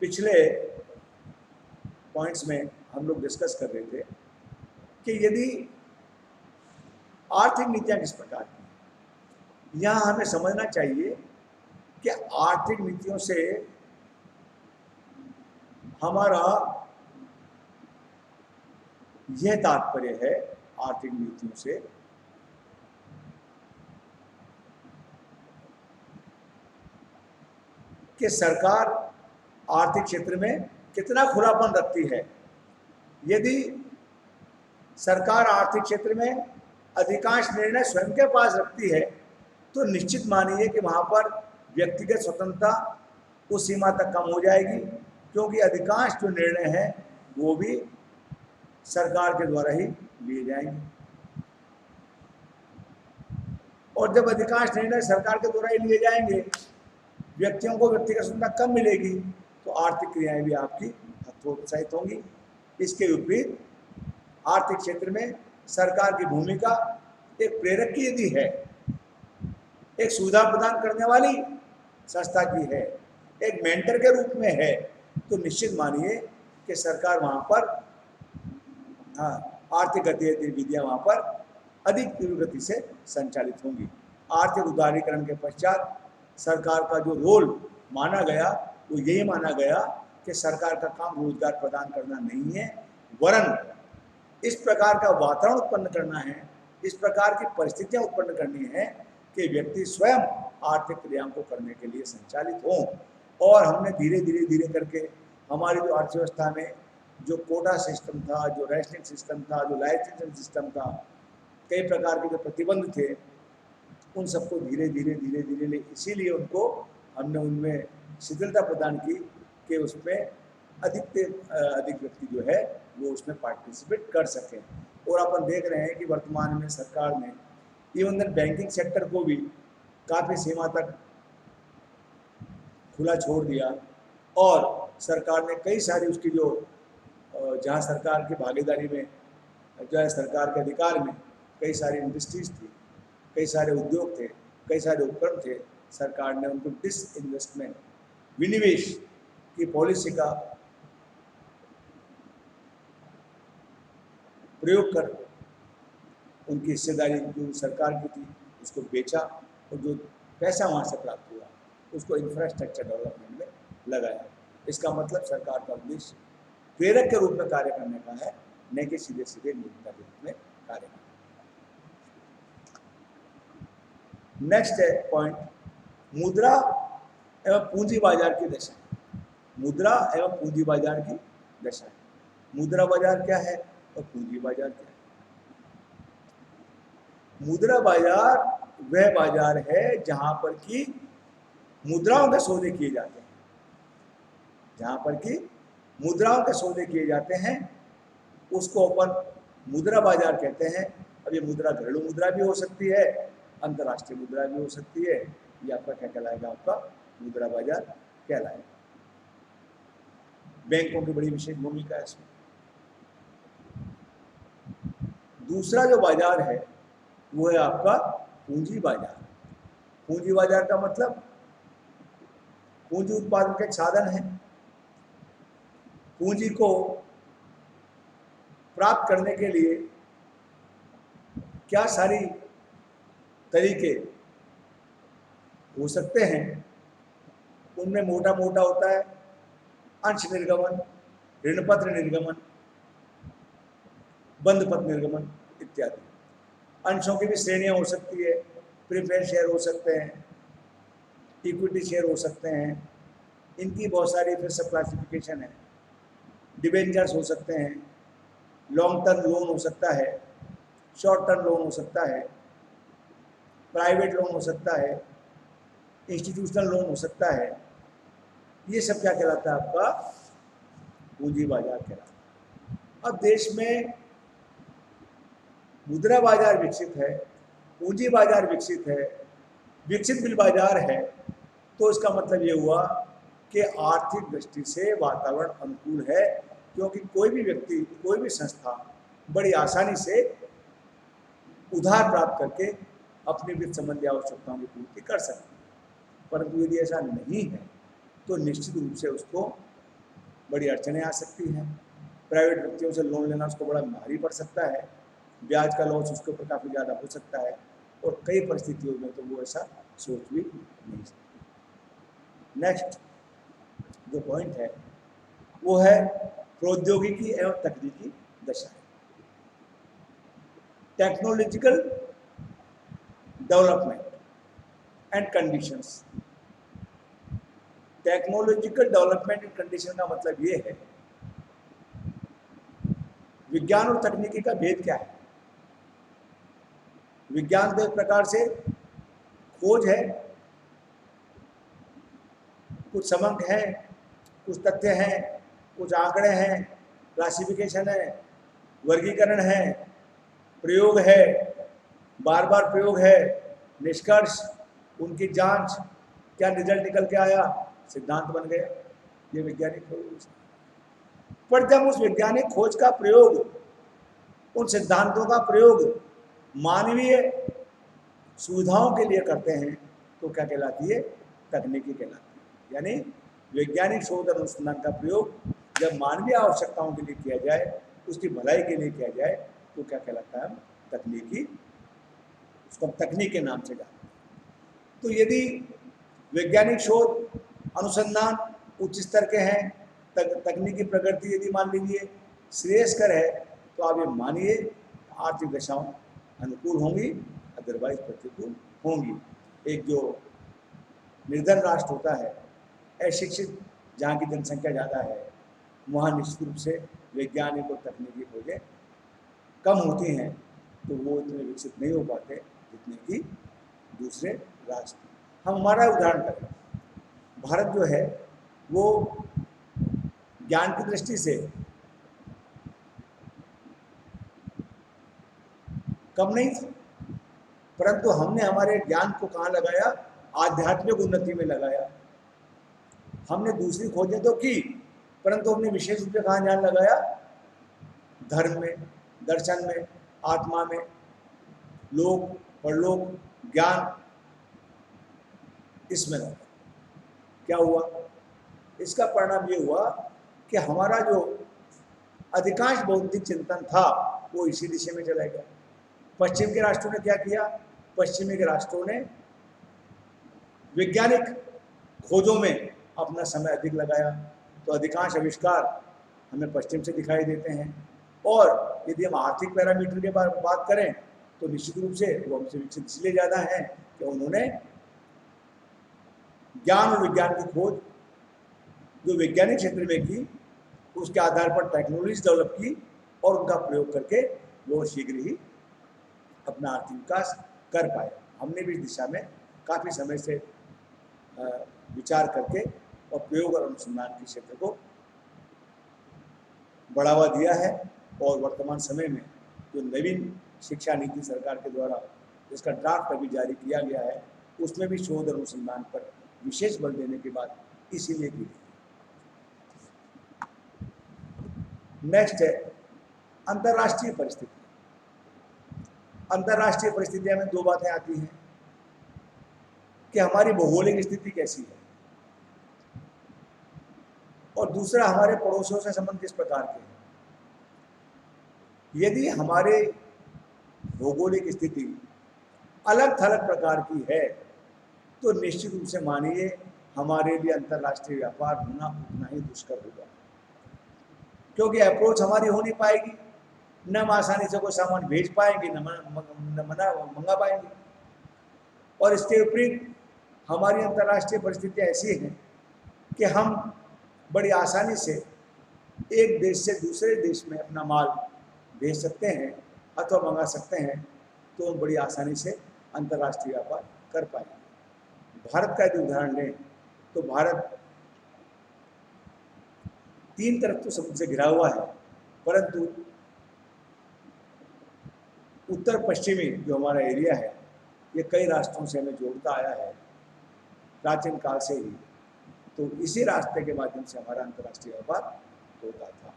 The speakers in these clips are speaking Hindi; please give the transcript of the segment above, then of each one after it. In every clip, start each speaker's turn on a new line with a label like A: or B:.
A: पिछले पॉइंट्स में हम लोग डिस्कस कर रहे थे कि यदि आर्थिक नीतियां किस प्रकार की, यहाँ हमें समझना चाहिए कि आर्थिक नीतियों से हमारा यह तात्पर्य है, आर्थिक नीतियों से कि सरकार आर्थिक क्षेत्र में कितना खुलापन रखती है। यदि सरकार आर्थिक क्षेत्र में अधिकांश निर्णय स्वयं के पास रखती है तो निश्चित मानिए कि वहाँ पर व्यक्तिगत स्वतंत्रता उस सीमा तक कम हो जाएगी, क्योंकि अधिकांश जो निर्णय हैं वो भी सरकार के द्वारा ही लिए जाएंगे। और जब अधिकांश निर्णय सरकार के द्वारा ही लिए जाएंगे, व्यक्तियों को व्यक्तिगत स्वतंत्रता कम मिलेगी, तो आर्थिक क्रियाएं भी आपकी हतोत्साहित होंगी। इसके विपरीत आर्थिक क्षेत्र में सरकार की भूमिका एक प्रेरक की यदि है, एक सुविधा प्रदान करने वाली संस्था की है, एक मेंटर के रूप में है, तो निश्चित मानिए कि सरकार वहाँ पर आर्थिक गतिविधियाँ वहाँ पर अधिक तीव्र गति से संचालित होंगी। आर्थिक उदारीकरण के पश्चात सरकार का जो रोल माना गया वो यही माना गया कि सरकार का काम रोजगार प्रदान करना नहीं है, वरन इस प्रकार का वातावरण उत्पन्न करना है, इस प्रकार की परिस्थितियां उत्पन्न करनी है कि व्यक्ति स्वयं आर्थिक क्रियाओं को करने के लिए संचालित हों। और हमने धीरे धीरे करके हमारी जो अर्थव्यवस्था में जो कोटा सिस्टम था, जो रैशनिंग सिस्टम था, जो लाइसेंसिंग सिस्टम था, कई प्रकार के जो प्रतिबंध थे, उन सबको धीरे धीरे इसीलिए उनको हमने उनमें शिथिलता प्रदान की कि उसमें अधिक व्यक्ति जो है वो उसमें पार्टिसिपेट कर सकें। और अपन देख रहे हैं कि वर्तमान में सरकार ने इवन बैंकिंग सेक्टर को भी काफ़ी सीमा तक खुला छोड़ दिया, और सरकार ने कई सारी उसकी जो जहाँ सरकार की भागीदारी में जो है, सरकार के अधिकार में कई सारी इंडस्ट्रीज थी, कई सारे उद्योग थे, कई सारे उपक्रम थे, सरकार ने उनको डिसइन्वेस्टमेंट, विनिवेश की पॉलिसी का प्रयोग कर उनकी हिस्सेदारी जो सरकार की थी उसको बेचा, और जो पैसा वहाँ से प्राप्त हुआ उसको इंफ्रास्ट्रक्चर डेवलपमेंट में लगाया। इसका मतलब सरकार का उद्देश्य प्रेरक के रूप में कार्य करने का है, न कि सीधे सीधे नीतिका के रूप में कार्य करना। नेक्स्ट है पॉइंट, मुद्रा एवं पूंजी बाजार की दशा। मुद्रा एवं पूंजी बाजार की दशा। मुद्रा बाजार क्या है और पूंजी बाजार क्या है? मुद्रा बाजार वह बाजार है जहां पर कि मुद्राओं के सौदे किए जाते हैं, जहां पर कि मुद्राओं के सौदे किए जाते हैं, उसको अपन मुद्रा बाजार कहते हैं। अब ये मुद्रा घरेलू मुद्रा भी हो सकती है, अंतर्राष्ट्रीय मुद्रा भी हो सकती है, ये आपका क्या कहलाएगा? आपका मुद्रा बाजार कहलाएगा। बैंकों की बड़ी विशेष भूमिका है इसमें। दूसरा जो बाजार है वो है आपका पूंजी बाजार। पूंजी बाजार का मतलब पूंजी उत्पादन का एक साधन है। पूंजी को प्राप्त करने के लिए क्या सारी तरीके हो सकते हैं, उनमें मोटा मोटा होता है अंश निर्गमन, ऋणपत्र निर्गमन, बंधपत्र निर्गमन इत्यादि। अंशों की भी श्रेणियां हो सकती है, प्रेफरेंस शेयर हो सकते हैं, इक्विटी शेयर हो सकते हैं, इनकी बहुत सारी फिर सब क्लासिफिकेशन है। डिबेंचर्स हो सकते हैं, लॉन्ग टर्म लोन हो सकता है, शॉर्ट टर्म लोन हो सकता है, प्राइवेट लोन हो सकता है, इंस्टीट्यूशनल लोन हो सकता है। ये सब क्या कहलाता है? आपका पूंजी बाजार कहलाता है। अब देश में मुद्रा बाजार विकसित है, पूंजी बाजार विकसित है, विकसित बिल बाजार है, तो इसका मतलब ये हुआ कि आर्थिक दृष्टि से वातावरण अनुकूल है, क्योंकि कोई भी व्यक्ति, कोई भी संस्था बड़ी आसानी से उधार प्राप्त करके अपनी वित्त संबंधी आवश्यकताओं की पूर्ति कर सकती है। परंतु यदि ऐसा नहीं है तो निश्चित रूप से उसको बड़ी अड़चनें आ सकती हैं। प्राइवेट व्यक्तियों से लोन लेना उसको बड़ा भारी पड़ सकता है, ब्याज का लॉस उसके ऊपर काफ़ी ज़्यादा हो सकता है, और कई परिस्थितियों में तो वो ऐसा सोच भी नहीं सकता। नेक्स्ट जो पॉइंट है वो है प्रौद्योगिकी एवं तकनीकी दशा, technological development and conditions. Technological development and condition का मतलब ये है, विज्ञान और तकनीकी का भेद क्या है। विज्ञान तो एक प्रकार से खोज है, कुछ समंक है, कुछ तथ्य हैं, कुछ आंकड़े हैं, क्लासिफिकेशन है, वर्गीकरण है, प्रयोग है, बार बार प्रयोग है, निष्कर्ष, उनकी जांच, क्या रिजल्ट निकल के आया, सिद्धांत बन गया, ये वैज्ञानिक खोज। पर जब उस वैज्ञानिक खोज का प्रयोग, उन सिद्धांतों का प्रयोग मानवीय सुविधाओं के लिए करते हैं तो क्या कहलाती है, तकनीकी कहलाती है। यानी वैज्ञानिक शोध और अनुसंधान का प्रयोग जब मानवीय आवश्यकताओं के लिए किया जाए, उसकी भलाई के लिए किया जाए तो क्या कहलाता है, तकनीकी, उसको तकनीक के नाम से जानते हैं। तो यदि वैज्ञानिक शोध अनुसंधान उच्च स्तर के हैं, तकनीकी प्रगति यदि मान लीजिए श्रेयस्कर है, तो आप ये मानिए आर्थिक दशाओं अनुकूल होंगी, अदरवाइज प्रतिकूल होंगी। एक जो निर्धन राष्ट्र होता है, अशिक्षित जहाँ की जनसंख्या ज़्यादा है, वहाँ निश्चित रूप से वैज्ञानिक और तकनीकी खोजें कम होती हैं, तो वो इतने विकसित नहीं हो पाते जितने कि दूसरे राष्ट्र। हम हमारा उदाहरण करें, भारत जो है वो ज्ञान की दृष्टि से कम नहीं था, परंतु हमने हमारे ज्ञान को कहाँ लगाया, आध्यात्मिक उन्नति में लगाया। हमने दूसरी खोजें तो की, परंतु हमने विशेष रूप से कहाँ ध्यान लगाया, धर्म में, दर्शन में, आत्मा में, लोक परलोक ज्ञान, इसमें लगा। क्या हुआ, इसका परिणाम ये हुआ कि हमारा जो अधिकांश बौद्धिक चिंतन था वो इसी दिशा में चला गया। पश्चिम के राष्ट्रों ने क्या किया, पश्चिमी के राष्ट्रों ने वैज्ञानिक खोजों में अपना समय अधिक लगाया, तो अधिकांश आविष्कार हमें पश्चिम से दिखाई देते हैं। और यदि हम आर्थिक पैरामीटर के बारे में बात करें तो निश्चित रूप से वो हमसे विकसित इसलिए ज़्यादा है कि उन्होंने ज्ञान और विज्ञान की खोज जो वैज्ञानिक क्षेत्र में की, उसके आधार पर टेक्नोलॉजी डेवलप की और उनका प्रयोग करके वो शीघ्र ही अपना आर्थिक विकास कर पाए। हमने भी इस दिशा में काफ़ी समय से विचार करके और प्रयोग और अनुसंधान के क्षेत्र को बढ़ावा दिया है। और वर्तमान समय में जो नवीन शिक्षा नीति सरकार के द्वारा जिसका ड्राफ्ट अभी जारी किया गया है, उसमें भी शोध और अनुसंधान पर विशेष बल देने की बात इसीलिए की गई। नेक्स्ट है अंतर्राष्ट्रीय परिस्थिति। अंतर्राष्ट्रीय परिस्थितियां में दो बातें आती हैं कि हमारी भौगोलिक स्थिति कैसी है और दूसरा हमारे पड़ोसियों से संबंध किस प्रकार के हैं। यदि हमारे भौगोलिक स्थिति अलग थलग प्रकार की है तो निश्चित रूप से मानिए हमारे लिए अंतर्राष्ट्रीय व्यापार होना उतना ही दुष्कर होगा, क्योंकि अप्रोच हमारी हो नहीं पाएगी, न हम आसानी से कोई सामान भेज पाएंगे, न मंगा पाएंगे। और इसके विपरीत हमारी अंतर्राष्ट्रीय परिस्थितियाँ ऐसी हैं कि हम बड़ी आसानी से एक देश से दूसरे देश में अपना माल भेज सकते हैं अथवा मंगा सकते हैं, तो हम बड़ी आसानी से अंतर्राष्ट्रीय व्यापार कर पाएंगे। भारत का यदि उदाहरण लें तो भारत तीन तरफ तो समुद्र से घिरा हुआ है, परंतु उत्तर पश्चिमी जो हमारा एरिया है ये कई राष्ट्रों से हमें जोड़ता आया है प्राचीन काल से ही। तो इसी रास्ते के माध्यम से हमारा अंतर्राष्ट्रीय व्यापार होता था।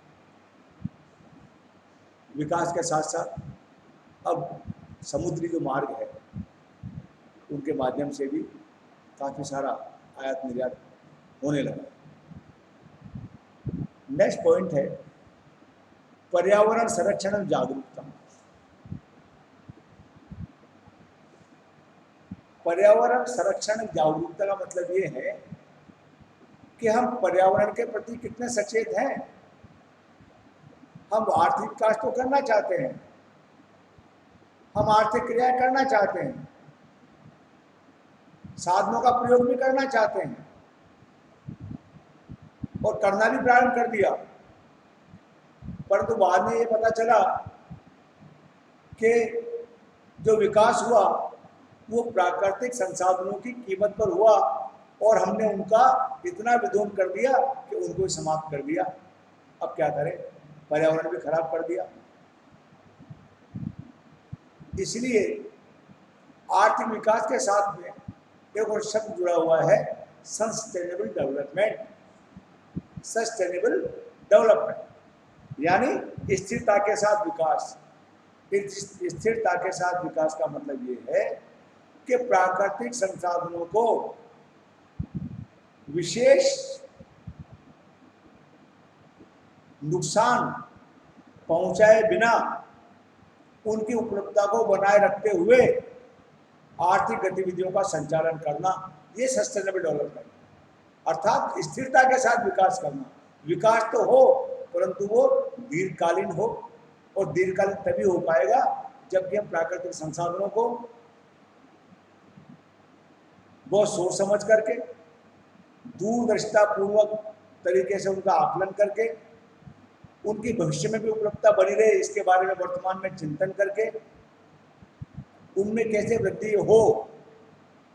A: विकास के साथ साथ अब समुद्री जो मार्ग है उनके माध्यम से भी काफ़ी सारा आयात निर्यात होने लगा। नेक्स्ट पॉइंट है पर्यावरण संरक्षण और जागरूकता। पर्यावरण संरक्षण जागरूकता का मतलब ये है कि हम पर्यावरण के प्रति कितने सचेत हैं। हम आर्थिक विकास तो करना चाहते हैं, हम आर्थिक क्रिया करना चाहते हैं, साधनों का प्रयोग भी करना चाहते हैं और करना भी प्रारंभ कर दिया, परंतु बाद में ये पता चला कि जो विकास हुआ वो प्राकृतिक संसाधनों की कीमत पर हुआ और हमने उनका इतना विध्वंस कर दिया कि उनको समाप्त कर दिया। अब क्या करें, पर्यावरण भी खराब कर दिया। इसलिए आर्थिक विकास के साथ में एक और शब्द जुड़ा हुआ है, सस्टेनेबल डेवलपमेंट। सस्टेनेबल डेवलपमेंट यानी स्थिरता के साथ विकास। स्थिरता के साथ विकास का मतलब ये है कि प्राकृतिक संसाधनों को विशेष नुकसान पहुंचाए बिना उनकी उपलब्धता को बनाए रखते हुए आर्थिक गतिविधियों का संचालन करना, ये सस्टेनेबल डेवलपमेंट, अर्थात स्थिरता के साथ विकास करना। विकास तो हो परंतु वो दीर्घकालीन हो, और दीर्घकालीन तभी हो पाएगा जबकि हम प्राकृतिक संसाधनों को बहुत सोच समझ करके, दूरदर्शिता पूर्वक तरीके से उनका आकलन करके, उनकी भविष्य में भी उपलब्धता बनी रहे इसके बारे में वर्तमान में चिंतन करके, उनमें कैसे वृद्धि हो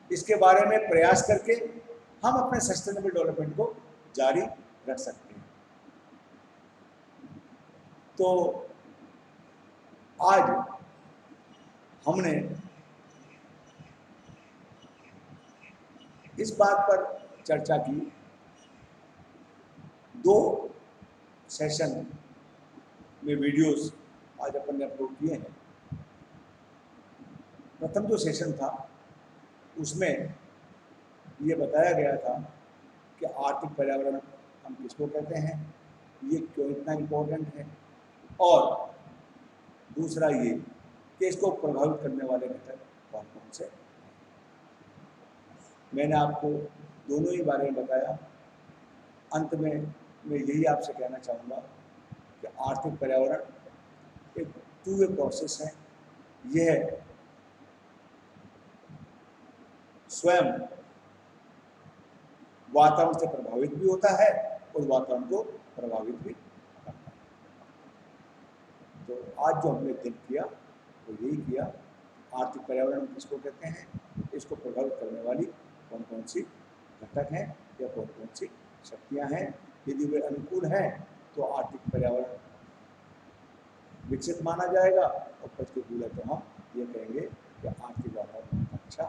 A: इसके बारे में प्रयास करके हम अपने सस्टेनेबल डेवलपमेंट को जारी रख सकते हैं। तो आज हमने इस बात पर चर्चा की, 2 सेशन में वीडियोस आज अपन ने अपलोड किए हैं। प्रथम जो सेशन था उसमें ये बताया गया था कि आर्थिक पर्यावरण हम किसको कहते हैं, ये क्यों इतना इम्पोर्टेंट है, और दूसरा ये कि इसको प्रभावित करने वाले घटक कौन कौन से। मैंने आपको दोनों ही बारे में बताया। अंत में मैं यही आपसे कहना चाहूँगा कि आर्थिक पर्यावरण एक 2 वे प्रोसेस है। यह स्वयं वातावरण से प्रभावित भी होता है और वातावरण को प्रभावित भी करता है। तो आज जो हमने दिन किया वो यही किया, आर्थिक पर्यावरण किसको कहते हैं, इसको प्रभावित करने वाली कौन कौन सी घटक हैं या कौन कौन सी शक्तियां हैं। यदि वे अनुकूल हैं तो आर्थिक पर्यावरण विकसित माना जाएगा, और प्रतिकूल है तो हम ये कहेंगे कि आर्थिक वातावरण अच्छा